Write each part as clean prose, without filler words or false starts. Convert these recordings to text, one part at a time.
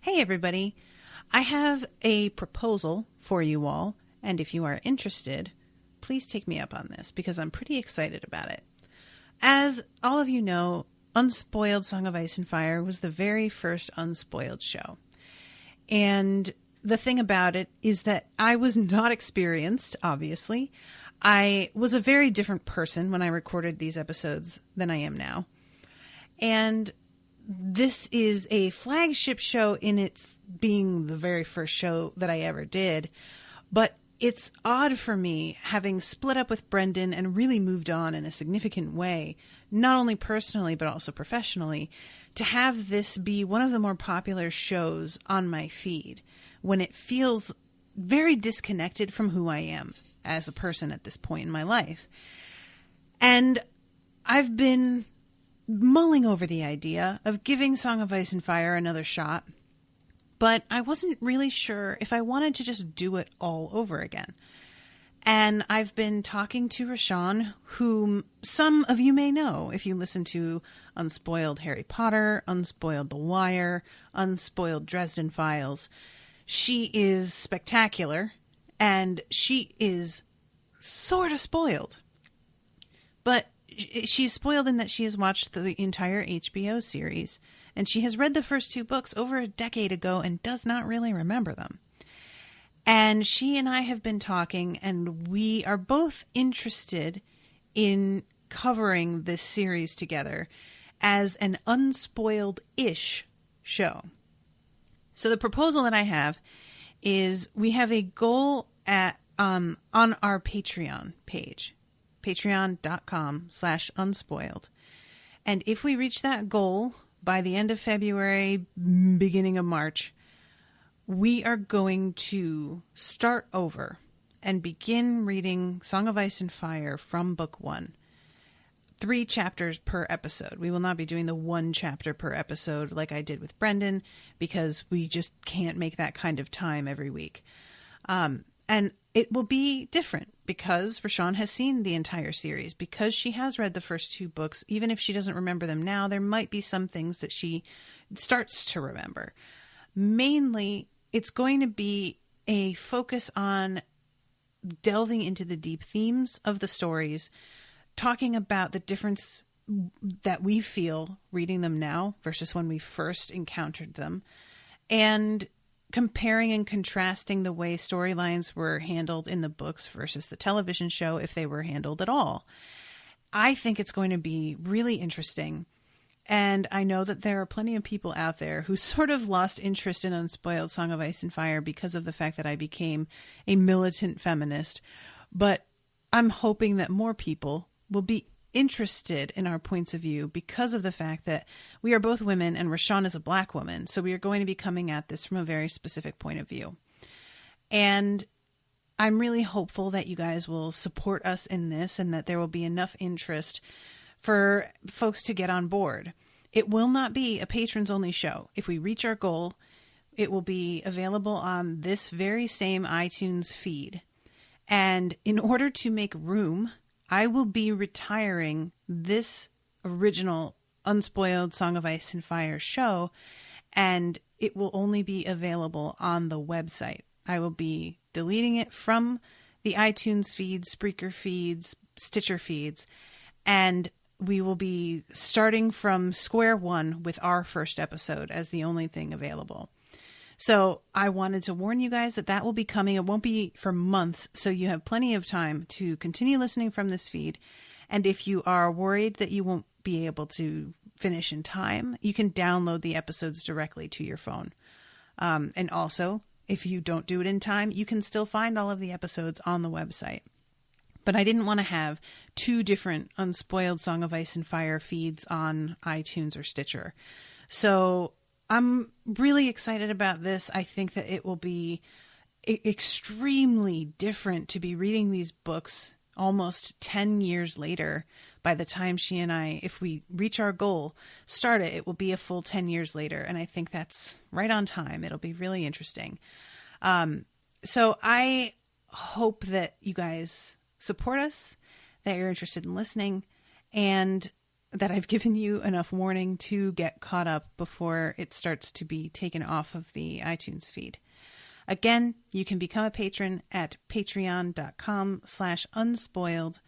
Hey everybody, I have a proposal for you all, and if you are interested, please take me up on this because I'm pretty excited about it. As all of you know, Unspoiled Song of Ice and Fire was the very first Unspoiled show. And the thing about it is that I was not experienced, obviously. I was a very different person when I recorded these episodes than I am now. And this is a flagship show in its being the very first show that I ever did. But it's odd for me, having split up with Brendan and really moved on in a significant way, not only personally but also professionally, to have this be one of the more popular shows on my feed when it feels very disconnected from who I am as a person at this point in my life. And I've been mulling over the idea of giving Song of Ice and Fire another shot, but I wasn't really sure if I wanted to just do it all over again. And I've been talking to Rashawn, whom some of you may know if you listen to Unspoiled Harry Potter, Unspoiled The Wire, Unspoiled Dresden Files. She is spectacular, and she is sort of spoiled. But she's spoiled in that she has watched the entire HBO series, and she has read the first two books over a decade ago and does not really remember them. And she and I have been talking, and we are both interested in covering this series together as an unspoiled-ish show. So the proposal that I have is we have a goal at on our Patreon page, patreon.com/unspoiled. And if we reach that goal by the end of February, beginning of March, we are going to start over and begin reading Song of Ice and Fire from book 1. 3 chapters per episode. We will not be doing the 1 chapter per episode like I did with Brendan, because we just can't make that kind of time every week. And it will be different because Rashawn has seen the entire series, because she has read the first 2 books. Even if she doesn't remember them now, there might be some things that she starts to remember. Mainly, it's going to be a focus on delving into the deep themes of the stories, talking about the difference that we feel reading them now versus when we first encountered them, and comparing and contrasting the way storylines were handled in the books versus the television show, if they were handled at all. I think it's going to be really interesting. And I know that there are plenty of people out there who sort of lost interest in Unspoiled Song of Ice and Fire because of the fact that I became a militant feminist. But I'm hoping that more people will be interested in our points of view because of the fact that we are both women and Rashawn is a Black woman. So we are going to be coming at this from a very specific point of view. And I'm really hopeful that you guys will support us in this and that there will be enough interest for folks to get on board. It will not be a patrons only show. If we reach our goal, it will be available on this very same iTunes feed. And in order to make room, I will be retiring this original Unspoiled Song of Ice and Fire show, and it will only be available on the website. I will be deleting it from the iTunes feeds, Spreaker feeds, Stitcher feeds, and we will be starting from square one with our first episode as the only thing available. So I wanted to warn you guys that that will be coming. It won't be for months, so you have plenty of time to continue listening from this feed. And if you are worried that you won't be able to finish in time, you can download the episodes directly to your phone. And also, if you don't do it in time, you can still find all of the episodes on the website. But I didn't want to have 2 different Unspoiled Song of Ice and Fire feeds on iTunes or Stitcher. So I'm really excited about this. I think that it will be extremely different to be reading these books almost 10 years later. By the time she and I, if we reach our goal, start it, it will be a full 10 years later. And I think that's right on time. It'll be really interesting. So I hope that you guys support us, that you're interested in listening. And that I've given you enough warning to get caught up before it starts to be taken off of the iTunes feed. Again, you can become a patron at patreon.com/unspoiled,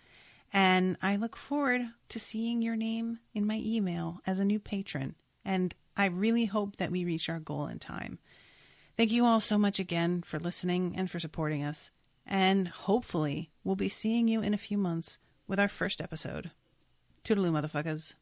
and I look forward to seeing your name in my email as a new patron, and I really hope that we reach our goal in time. Thank you all so much again for listening and for supporting us, and hopefully we'll be seeing you in a few months with our first episode. Toodaloo, motherfuckers.